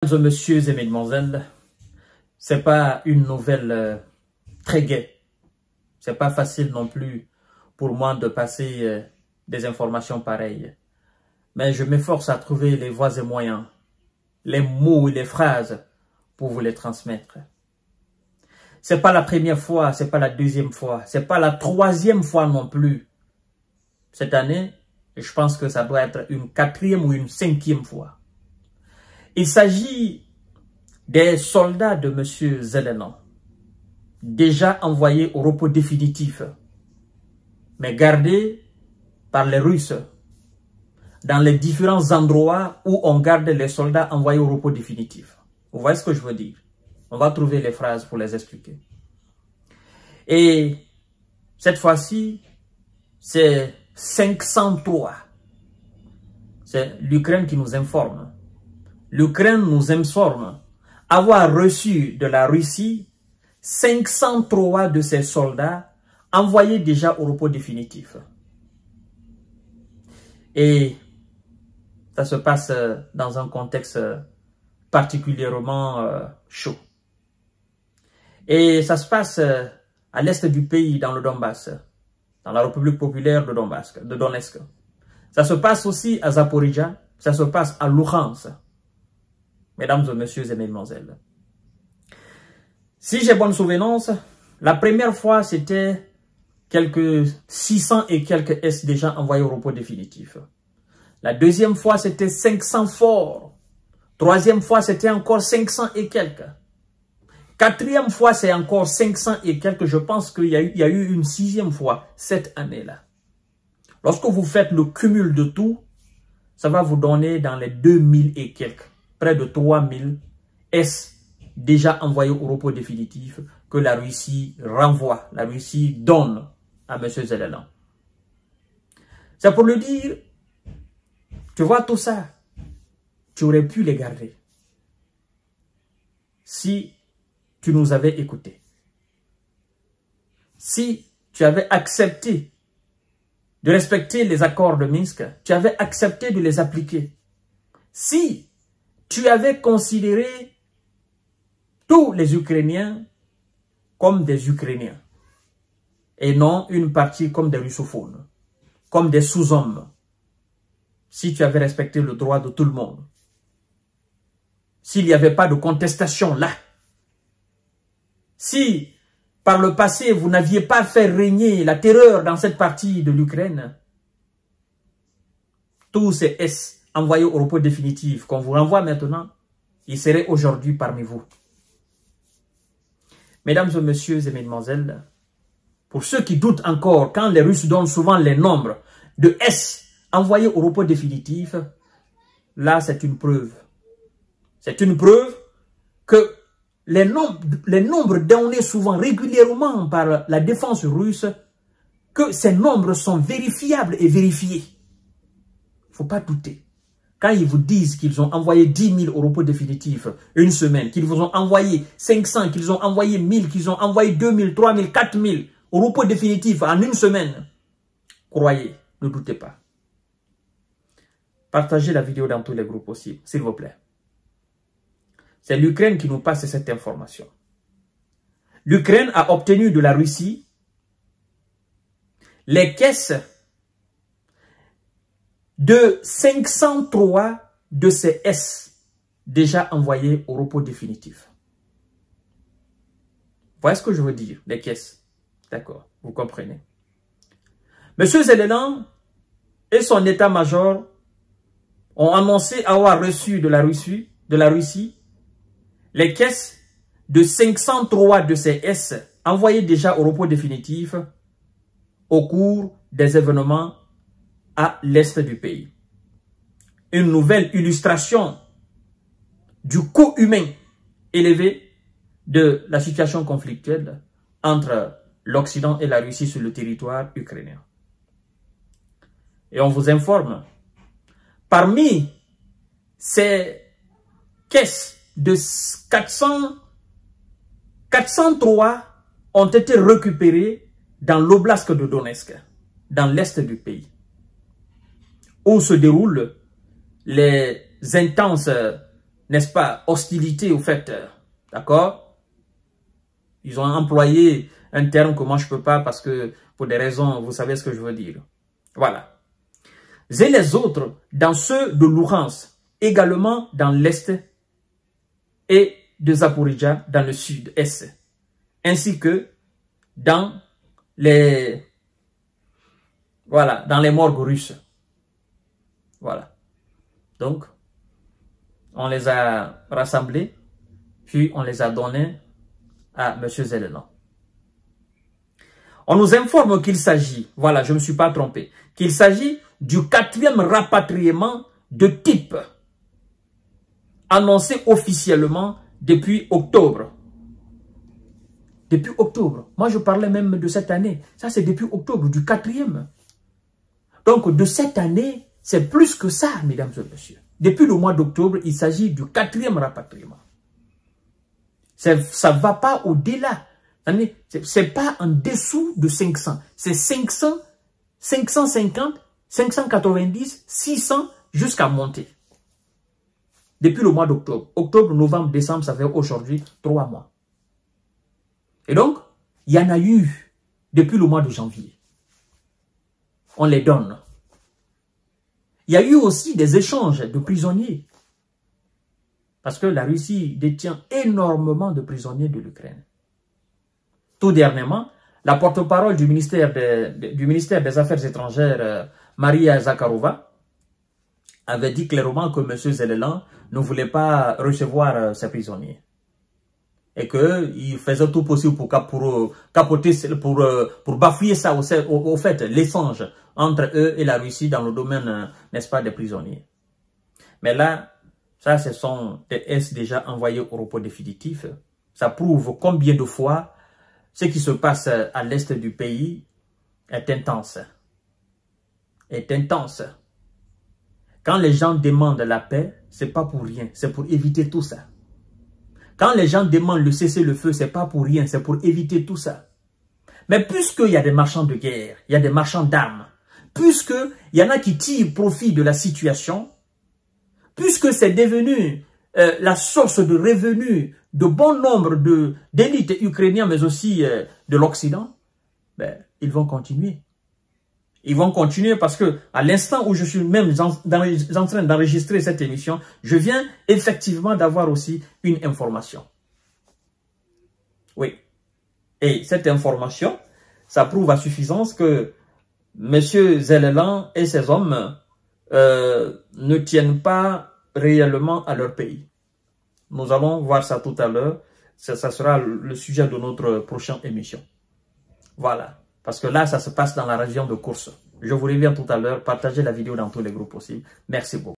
Mesdames, messieurs et mesdemoiselles, c'est pas une nouvelle très gaie. C'est pas facile non plus pour moi de passer des informations pareilles. Mais je m'efforce à trouver les voies et moyens, les mots et les phrases pour vous les transmettre. C'est pas la première fois, c'est pas la deuxième fois, c'est pas la troisième fois non plus. Cette année, je pense que ça doit être une quatrième ou une cinquième fois. Il s'agit des soldats de M. Zelensky, déjà envoyés au repos définitif, mais gardés par les Russes dans les différents endroits où on garde les soldats envoyés au repos définitif. Vous voyez ce que je veux dire? On va trouver les phrases pour les expliquer. Et cette fois-ci, c'est 503. C'est l'Ukraine qui nous informe. L'Ukraine nous informe avoir reçu de la Russie 503 de ses soldats envoyés déjà au repos définitif. Et ça se passe dans un contexte particulièrement chaud. Et ça se passe à l'est du pays, dans le Donbass, dans la République populaire de Donetsk. Ça se passe aussi à Zaporizhzhia, ça se passe à Luhansk. Mesdames et messieurs et mesdemoiselles. Si j'ai bonne souvenance, la première fois, c'était quelques 600 et quelques S déjà envoyés au repos définitif. La deuxième fois, c'était 500 forts. Troisième fois, c'était encore 500 et quelques. Quatrième fois, c'est encore 500 et quelques. Je pense qu'il y a eu une sixième fois cette année-là. Lorsque vous faites le cumul de tout, ça va vous donner dans les 2000 et quelques. Près de 3000 S déjà envoyés au repos définitif que la Russie renvoie, la Russie donne à M. Zelensky. C'est pour le dire, tu vois tout ça, tu aurais pu les garder si tu nous avais écoutés. Si tu avais accepté de respecter les accords de Minsk, tu avais accepté de les appliquer. Si tu avais considéré tous les Ukrainiens comme des Ukrainiens et non une partie comme des russophones, comme des sous-hommes. Si tu avais respecté le droit de tout le monde, s'il n'y avait pas de contestation là, si par le passé vous n'aviez pas fait régner la terreur dans cette partie de l'Ukraine, tous ces S envoyés au repos définitif qu'on vous renvoie maintenant, ils seraient aujourd'hui parmi vous. Mesdames et messieurs et mesdemoiselles, pour ceux qui doutent encore, quand les Russes donnent souvent les nombres de S envoyés au repos définitif, là c'est une preuve. C'est une preuve que les nombres donnés souvent régulièrement par la défense russe, que ces nombres sont vérifiables et vérifiés. Il ne faut pas douter. Quand ils vous disent qu'ils ont envoyé 10 000 au repos définitif une semaine, qu'ils vous ont envoyé 500, qu'ils ont envoyé 1000, qu'ils ont envoyé 2000, 3000, 4000 au repos définitif en une semaine, croyez, ne doutez pas. Partagez la vidéo dans tous les groupes possibles, s'il vous plaît. C'est l'Ukraine qui nous passe cette information. L'Ukraine a obtenu de la Russie les caisses de 503 de ces S déjà envoyés au repos définitif. Voilà ce que je veux dire, les caisses. D'accord, vous comprenez. Monsieur Zelensky et son état-major ont annoncé avoir reçu de la Russie les caisses de 503 de ces S envoyés déjà au repos définitif au cours des événements à l'est du pays. Une nouvelle illustration du coût humain élevé de la situation conflictuelle entre l'Occident et la Russie sur le territoire ukrainien. Et on vous informe, parmi ces caisses de 403 ont été récupérées dans l'oblast de Donetsk, dans l'est du pays, où se déroulent les intenses n'est-ce pas, hostilité au fait, d'accord? Ils ont employé un terme que moi je peux pas parce que pour des raisons, vous savez ce que je veux dire. Voilà. Et les autres dans ceux de Louhansk, également dans l'Est et de Zaporizhzhia dans le Sud-Est, ainsi que dans les, voilà, dans les morgues russes. Voilà. Donc, on les a rassemblés, puis on les a donnés à M. Zelensky. On nous informe qu'il s'agit, voilà, je ne me suis pas trompé, qu'il s'agit du 4e rapatriement de type annoncé officiellement depuis octobre. Depuis octobre. Moi, je parlais même de cette année. Ça, c'est depuis octobre, du 4e. Donc, de cette année, c'est plus que ça, mesdames et messieurs. Depuis le mois d'octobre, il s'agit du 4e rapatriement. Ça ne va pas au-delà. C'est pas en dessous de 500. C'est 500, 550, 590, 600 jusqu'à monter. Depuis le mois d'octobre. Octobre, novembre, décembre, ça fait aujourd'hui 3 mois. Et donc, il y en a eu depuis le mois de janvier. On les donne. Il y a eu aussi des échanges de prisonniers. Parce que la Russie détient énormément de prisonniers de l'Ukraine. Tout dernièrement, la porte-parole du ministère des Affaires étrangères, Maria Zakharova, avait dit clairement que M. Zelensky ne voulait pas recevoir ses prisonniers. Et qu'il faisait tout possible pour capoter, pour bafouiller ça au fait, l'échange entre eux et la Russie dans le domaine, n'est-ce pas, des prisonniers. Mais là, ça, ce sont des S déjà envoyés au repos définitif. Ça prouve combien de fois ce qui se passe à l'est du pays est intense. Est intense. Quand les gens demandent la paix, c'est pas pour rien, c'est pour éviter tout ça. Quand les gens demandent le cessez-le-feu, c'est pas pour rien, c'est pour éviter tout ça. Mais puisqu'il y a des marchands de guerre, il y a des marchands d'armes, puisqu'il y en a qui tirent profit de la situation, puisque c'est devenu la source de revenus de bon nombre d'élites ukrainiennes, mais aussi de l'Occident, ben, ils vont continuer. Ils vont continuer parce que à l'instant où je suis même en train d'enregistrer cette émission, je viens effectivement d'avoir aussi une information. Oui. Et cette information, ça prouve à suffisance que M. Zelensky et ses hommes ne tiennent pas réellement à leur pays. Nous allons voir ça tout à l'heure. Ça sera le sujet de notre prochaine émission. Voilà. Parce que là, ça se passe dans la région de Koursk. Je vous reviens tout à l'heure. Partagez la vidéo dans tous les groupes possibles. Merci beaucoup.